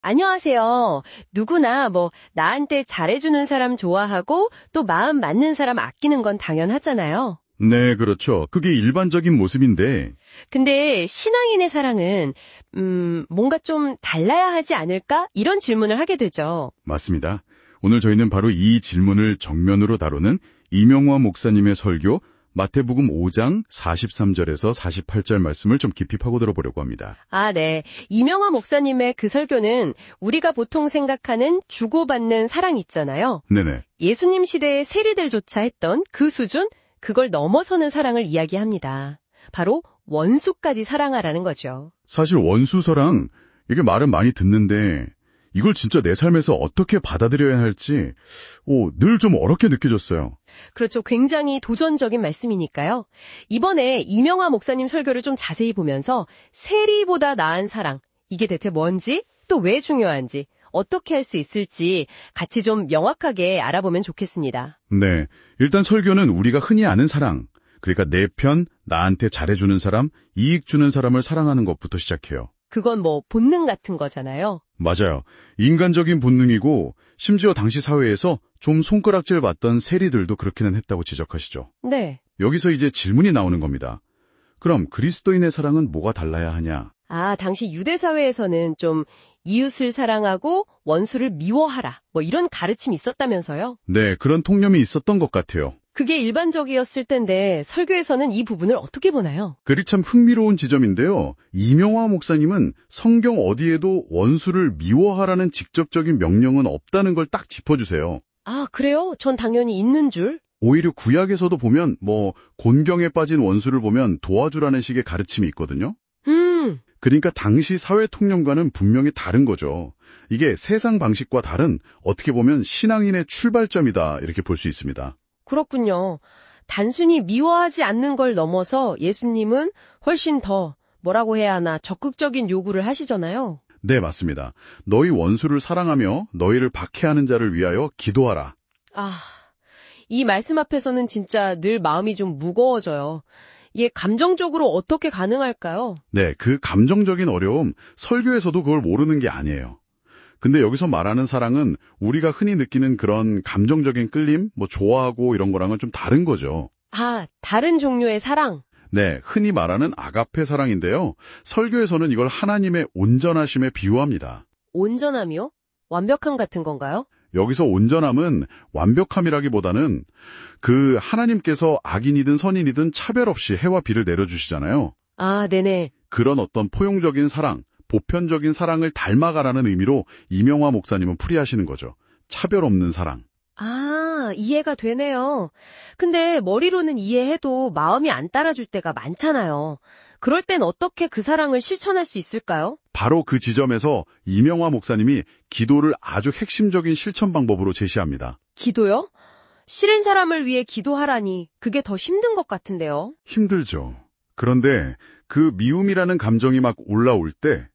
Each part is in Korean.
안녕하세요. 누구나 나한테 잘해주는 사람 좋아하고 또 마음 맞는 사람 아끼는 건 당연하잖아요. 네, 그렇죠. 그게 일반적인 모습인데, 근데 신앙인의 사랑은, 뭔가 좀 달라야 하지 않을까? 이런 질문을 하게 되죠. 맞습니다. 오늘 저희는 바로 이 질문을 정면으로 다루는 이명화 목사님의 설교 마태복음 5장 43절에서 48절 말씀을 좀 깊이 파고들어보려고 합니다. 아, 네. 이명화 목사님의 그 설교는 우리가 보통 생각하는 주고받는 사랑 있잖아요. 네네. 예수님 시대의 세리들조차 했던 그 수준, 그걸 넘어서는 사랑을 이야기합니다. 바로 원수까지 사랑하라는 거죠. 사실 원수서랑 이게 말은 많이 듣는데 이걸 진짜 내 삶에서 어떻게 받아들여야 할지 늘 좀 어렵게 느껴졌어요. 그렇죠. 굉장히 도전적인 말씀이니까요. 이번에 이명화 목사님 설교를 좀 자세히 보면서 세리보다 나은 사랑, 이게 대체 뭔지, 또 왜 중요한지, 어떻게 할 수 있을지 같이 좀 명확하게 알아보면 좋겠습니다. 네, 일단 설교는 우리가 흔히 아는 사랑, 그러니까 내 편, 나한테 잘해주는 사람, 이익 주는 사람을 사랑하는 것부터 시작해요. 그건 본능 같은 거잖아요. 맞아요. 인간적인 본능이고 심지어 당시 사회에서 좀 손가락질 받던 세리들도 그렇게는 했다고 지적하시죠. 네. 여기서 이제 질문이 나오는 겁니다. 그럼 그리스도인의 사랑은 뭐가 달라야 하냐? 아, 당시 유대 사회에서는 좀 이웃을 사랑하고 원수를 미워하라, 이런 가르침이 있었다면서요? 네, 그런 통념이 있었던 것 같아요. 그게 일반적이었을 텐데 설교에서는 이 부분을 어떻게 보나요? 그리 참 흥미로운 지점인데요. 이명화 목사님은 성경 어디에도 원수를 미워하라는 직접적인 명령은 없다는 걸 딱 짚어주세요. 아, 그래요? 전 당연히 있는 줄. 오히려 구약에서도 보면 곤경에 빠진 원수를 보면 도와주라는 식의 가르침이 있거든요. 그러니까 당시 사회 통념과는 분명히 다른 거죠. 이게 세상 방식과 다른 어떻게 보면 신앙인의 출발점이다 이렇게 볼 수 있습니다. 그렇군요. 단순히 미워하지 않는 걸 넘어서 예수님은 훨씬 더 뭐라고 해야 하나 적극적인 요구를 하시잖아요. 네, 맞습니다. 너희 원수를 사랑하며 너희를 박해하는 자를 위하여 기도하라. 아, 이 말씀 앞에서는 진짜 늘 마음이 좀 무거워져요. 이게 감정적으로 어떻게 가능할까요? 네, 그 감정적인 어려움, 설교에서도 그걸 모르는 게 아니에요. 근데 여기서 말하는 사랑은 우리가 흔히 느끼는 그런 감정적인 끌림, 좋아하고 이런 거랑은 좀 다른 거죠. 아, 다른 종류의 사랑. 네, 흔히 말하는 아가페 사랑인데요. 설교에서는 이걸 하나님의 온전하심에 비유합니다. 온전함이요? 완벽함 같은 건가요? 여기서 온전함은 완벽함이라기보다는 그 하나님께서 악인이든 선인이든 차별 없이 해와 비를 내려주시잖아요. 아, 네네. 그런 어떤 포용적인 사랑, 보편적인 사랑을 닮아가라는 의미로 이명화 목사님은 풀이하시는 거죠. 차별 없는 사랑. 아, 이해가 되네요. 근데 머리로는 이해해도 마음이 안 따라줄 때가 많잖아요. 그럴 땐 어떻게 그 사랑을 실천할 수 있을까요? 바로 그 지점에서 이명화 목사님이 기도를 아주 핵심적인 실천 방법으로 제시합니다. 기도요? 싫은 사람을 위해 기도하라니 그게 더 힘든 것 같은데요. 힘들죠. 그런데 그 미움이라는 감정이 막 올라올 때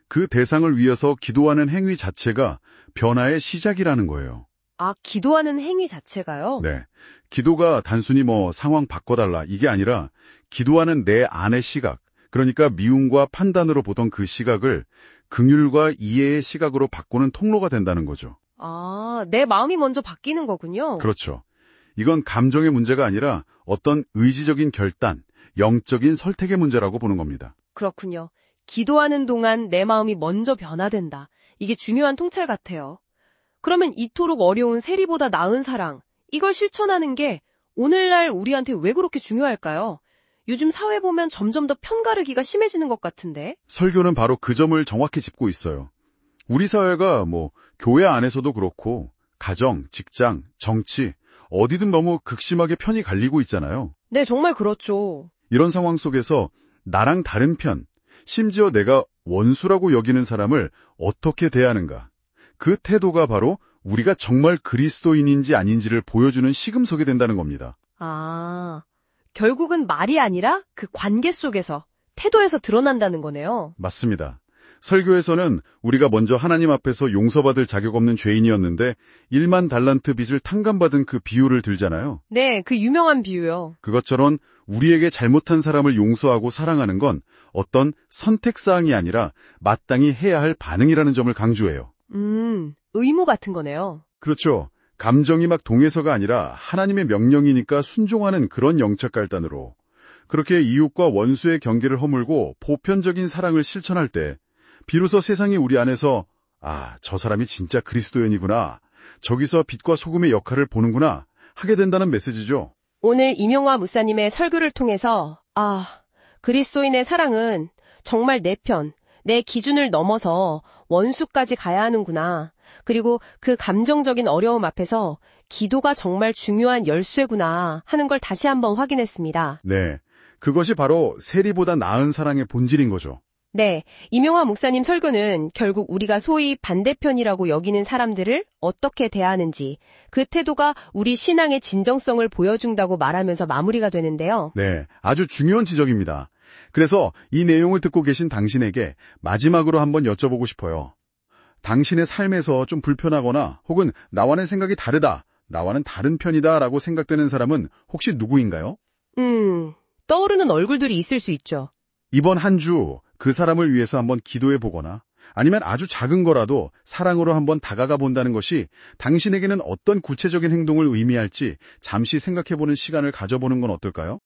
그 대상을 위해서 기도하는 행위 자체가 변화의 시작이라는 거예요. 아, 기도하는 행위 자체가요? 네. 기도가 단순히 상황 바꿔달라 이게 아니라 기도하는 내 안의 시각, 그러니까 미움과 판단으로 보던 그 시각을 긍휼과 이해의 시각으로 바꾸는 통로가 된다는 거죠. 아, 내 마음이 먼저 바뀌는 거군요. 그렇죠. 이건 감정의 문제가 아니라 어떤 의지적인 결단, 영적인 선택의 문제라고 보는 겁니다. 그렇군요. 기도하는 동안 내 마음이 먼저 변화된다. 이게 중요한 통찰 같아요. 그러면 이토록 어려운 세리보다 나은 사랑, 이걸 실천하는 게 오늘날 우리한테 왜 그렇게 중요할까요? 요즘 사회 보면 점점 더 편가르기가 심해지는 것 같은데. 설교는 바로 그 점을 정확히 짚고 있어요. 우리 사회가 교회 안에서도 그렇고 가정, 직장, 정치 어디든 너무 극심하게 편이 갈리고 있잖아요. 네, 정말 그렇죠. 이런 상황 속에서 나랑 다른 편, 심지어 내가 원수라고 여기는 사람을 어떻게 대하는가. 그 태도가 바로 우리가 정말 그리스도인인지 아닌지를 보여주는 시금석이 된다는 겁니다. 아, 결국은 말이 아니라 그 관계 속에서, 태도에서 드러난다는 거네요. 맞습니다. 설교에서는 우리가 먼저 하나님 앞에서 용서받을 자격 없는 죄인이었는데 1만 달란트 빚을 탕감받은 그 비유를 들잖아요. 네, 그 유명한 비유요. 그것처럼 우리에게 잘못한 사람을 용서하고 사랑하는 건 어떤 선택사항이 아니라 마땅히 해야 할 반응이라는 점을 강조해요. 의무 같은 거네요. 그렇죠. 감정이 막 동해서가 아니라 하나님의 명령이니까 순종하는 그런 영적 갈단으로. 그렇게 이웃과 원수의 경계를 허물고 보편적인 사랑을 실천할 때 비로소 세상이 우리 안에서 저 사람이 진짜 그리스도인이구나. 저기서 빛과 소금의 역할을 보는구나 하게 된다는 메시지죠. 오늘 임용화 목사님의 설교를 통해서 그리스도인의 사랑은 정말 내 편, 내 기준을 넘어서 원수까지 가야 하는구나. 그리고 그 감정적인 어려움 앞에서 기도가 정말 중요한 열쇠구나 하는 걸 다시 한번 확인했습니다. 네, 그것이 바로 세리보다 나은 사랑의 본질인 거죠. 네, 임용화 목사님 설교는 결국 우리가 소위 반대편이라고 여기는 사람들을 어떻게 대하는지 그 태도가 우리 신앙의 진정성을 보여준다고 말하면서 마무리가 되는데요. 네, 아주 중요한 지적입니다. 그래서 이 내용을 듣고 계신 당신에게 마지막으로 한번 여쭤보고 싶어요. 당신의 삶에서 좀 불편하거나 혹은 나와는 생각이 다르다, 나와는 다른 편이다 라고 생각되는 사람은 혹시 누구인가요? 떠오르는 얼굴들이 있을 수 있죠. 이번 한 주 그 사람을 위해서 한번 기도해 보거나 아니면 아주 작은 거라도 사랑으로 한번 다가가 본다는 것이 당신에게는 어떤 구체적인 행동을 의미할지 잠시 생각해 보는 시간을 가져보는 건 어떨까요?